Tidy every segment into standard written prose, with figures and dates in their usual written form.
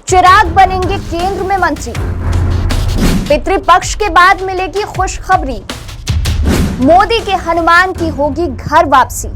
चिराग बनेंगे केंद्र में मंत्री। पितृपक्ष के बाद मिलेगी खुशखबरी। मोदी के हनुमान की होगी घर वापसी।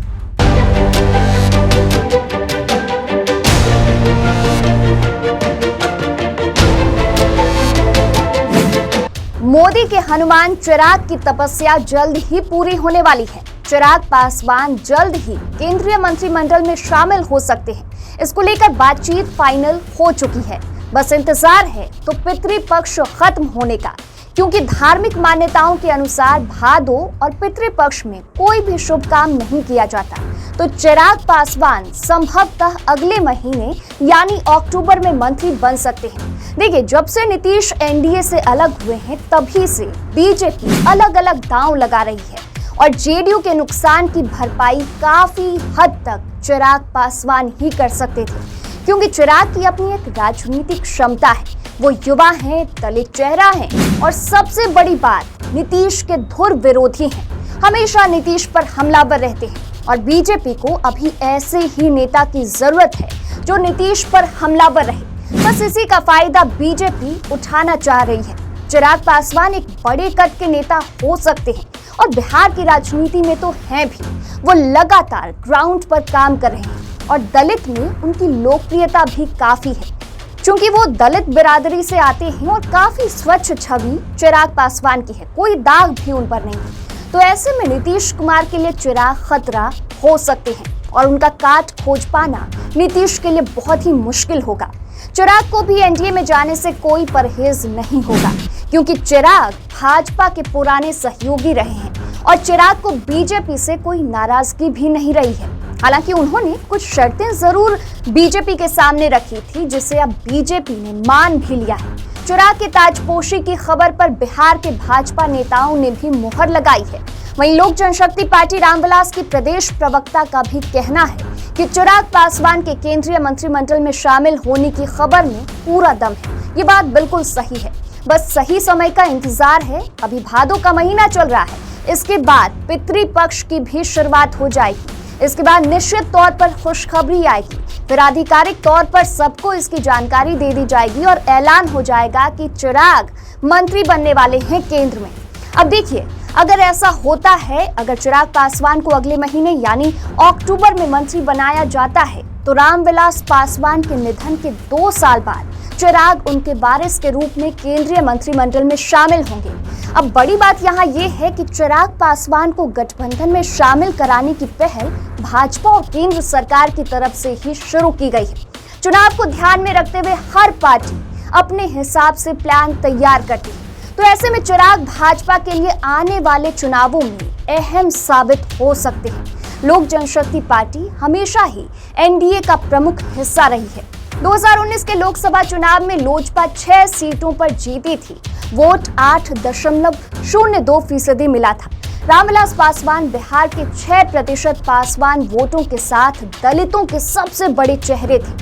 मोदी के हनुमान चिराग की तपस्या जल्द ही पूरी होने वाली है। चिराग पासवान जल्द ही केंद्रीय मंत्रिमंडल में शामिल हो सकते हैं। इसको लेकर बातचीत फाइनल हो चुकी है। बस इंतजार है तो पितृपक्ष खत्म होने का, क्योंकि धार्मिक मान्यताओं के अनुसार भादो और पितृपक्ष में कोई भी शुभ काम नहीं किया जाता। तो चिराग पासवान संभवतः अगले महीने यानी अक्टूबर में मंत्री बन सकते हैं। देखिए, जब से नीतीश एनडीए से अलग हुए हैं तभी से बीजेपी अलग अलग दांव लगा रही है और जेडीयू के नुकसान की भरपाई काफी हद तक चिराग पासवान ही कर सकते थे, क्योंकि चिराग की अपनी एक राजनीतिक क्षमता है। वो युवा हैं, दलित चेहरा हैं और सबसे बड़ी बात, नीतीश के धुर विरोधी हैं। हमेशा नीतीश पर हमलावर रहते हैं और बीजेपी को अभी ऐसे ही नेता की जरूरत है जो नीतीश पर हमलावर रहे। बस इसी का फायदा बीजेपी उठाना चाह रही है। चिराग पासवान एक बड़े कद के नेता हो सकते हैं और बिहार की राजनीति में तो हैं भी। वो लगातार ग्राउंड पर काम कर रहे हैं और दलित में उनकी लोकप्रियता भी काफी है, क्योंकि वो दलित बिरादरी से आते हैं और काफी स्वच्छ छवि चिराग पासवान की है, कोई दाग भी उन पर नहीं है। तो ऐसे में नीतीश कुमार के लिए चिराग खतरा हो सकते हैं और उनका काट खोज पाना नीतीश के लिए बहुत ही मुश्किल होगा। चिराग को भी एनडीए में जाने से कोई परहेज नहीं होगा, क्योंकि चिराग भाजपा के पुराने सहयोगी रहे हैं और चिराग को बीजेपी से कोई नाराजगी भी नहीं रही है। हालांकि उन्होंने कुछ शर्तें जरूर बीजेपी के सामने रखी थी, जिसे अब बीजेपी ने मान भी लिया है। चिराग की ताजपोशी की खबर पर बिहार के भाजपा नेताओं ने भी मुहर लगाई है। वहीं लोक जनशक्ति पार्टी रामविलास की प्रदेश प्रवक्ता का भी कहना है कि चिराग पासवान के केंद्रीय मंत्रिमंडल में शामिल होने की खबर में पूरा दम है। ये बात बिल्कुल सही है, बस सही समय का इंतजार है। अभी भादो का महीना चल रहा है, इसके बाद पितृपक्ष की भी शुरुआत हो जाएगी। इसके बाद निश्चित तौर पर खुशखबरी आएगी, फिर आधिकारिक तौर पर सबको इसकी जानकारी दे दी जाएगी और ऐलान हो जाएगा कि चिराग मंत्री बनने वाले हैं केंद्र में। अब देखिए, अगर ऐसा होता है, अगर चिराग पासवान को अगले महीने यानी अक्टूबर में मंत्री बनाया जाता है, तो रामविलास पासवान के निधन के 2 साल बाद चिराग उनके वारिस के रूप में केंद्रीय मंत्रिमंडल में शामिल होंगे। अब बड़ी बात यहाँ ये है कि चिराग पासवान को गठबंधन में शामिल कराने की पहल भाजपा और केंद्र सरकार की तरफ से ही शुरू की गई है। चुनाव को ध्यान में रखते हुए हर पार्टी अपने हिसाब से प्लान तैयार करती है। तो ऐसे में चिराग भाजपा के लिए आने वाले चुनावों में अहम साबित हो सकते हैं। लोक जनशक्ति पार्टी हमेशा ही एनडीए का प्रमुख हिस्सा रही है। 2019 के लोकसभा चुनाव में लोजपा 6 सीटों पर जीती थी। वोट 8.02% मिला था। रामविलास पासवान बिहार के 6% पासवान वोटों के साथ दलितों के सबसे बड़े चेहरे थे।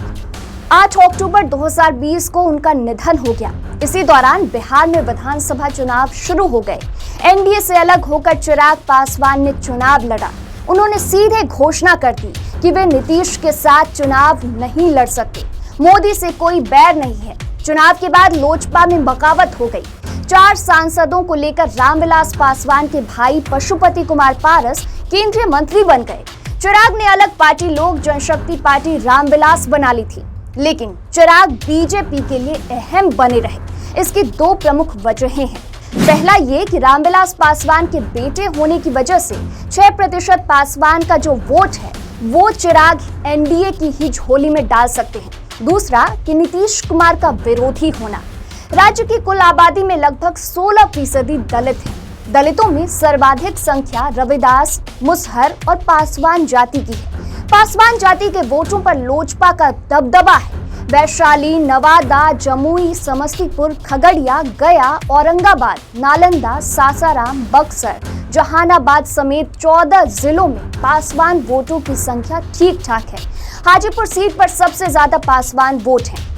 8 अक्टूबर 2020 को उनका निधन हो गया। इसी दौरान बिहार में विधानसभा चुनाव शुरू हो गए। एनडीए से अलग होकर चिराग पासवान ने चुनाव लड़ा। उन्होंने सीधे घोषणा कर दी कि वे नीतीश के साथ चुनाव नहीं लड़ सकते। मोदी से कोई बैर नहीं है। चुनाव के बाद लोजपा में बगावत हो गई। 4 सांसदों को लेकर रामविलास पासवान के भाई पशुपति कुमार पारस केंद्रीय मंत्री बन गए। चिराग ने अलग पार्टी लोक जनशक्ति पार्टी रामविलास बना ली थी, लेकिन चिराग बीजेपी के लिए अहम बने रहे। इसकी 2 प्रमुख वजहें हैं। पहला ये कि रामविलास पासवान के बेटे होने की वजह से 6% पासवान का जो वोट है वो चिराग एनडीए की ही झोली में डाल सकते हैं। दूसरा कि नीतीश कुमार का विरोधी होना। राज्य की कुल आबादी में लगभग 16% दलित है। दलितों में सर्वाधिक संख्या रविदास, मुसहर और पासवान जाति की है। पासवान जाति के वोटों पर लोजपा का दबदबा है। वैशाली, नवादा, जमुई, समस्तीपुर, खगड़िया, गया, औरंगाबाद, नालंदा, सासाराम, बक्सर, जहानाबाद समेत 14 जिलों में पासवान वोटों की संख्या ठीक ठाक है। हाजीपुर सीट पर सबसे ज्यादा पासवान वोट हैं।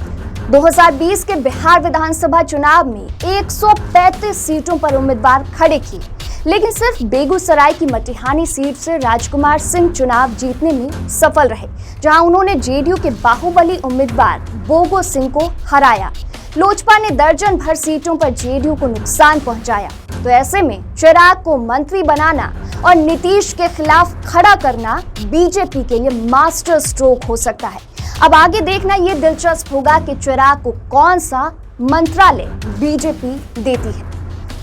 2020 के बिहार विधानसभा चुनाव में 135 सीटों पर उम्मीदवार खड़े किए। लेकिन सिर्फ बेगूसराय की मटिहानी सीट से राजकुमार सिंह चुनाव जीतने में सफल रहे, जहां उन्होंने जेडीयू के बाहुबली उम्मीदवार बोगो सिंह को हराया। लोजपा ने दर्जन भर सीटों पर जेडीयू को नुकसान पहुंचाया। तो ऐसे में चिराग को मंत्री बनाना और नीतीश के खिलाफ खड़ा करना बीजेपी के लिए मास्टर स्ट्रोक हो सकता है। अब आगे देखना ये दिलचस्प होगा कि चिराग को कौन सा मंत्रालय बीजेपी देती है।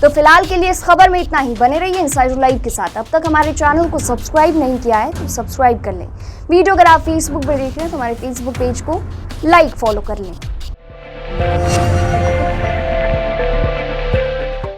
तो फिलहाल के लिए इस खबर में इतना ही। बने रहिए इनसाइडर लाइव के साथ। अब तक हमारे चैनल को सब्सक्राइब नहीं किया है तो सब्सक्राइब कर लें। वीडियो अगर आप फेसबुक पर देख रहे हैं तो हमारे फेसबुक पेज को लाइक फॉलो कर लें।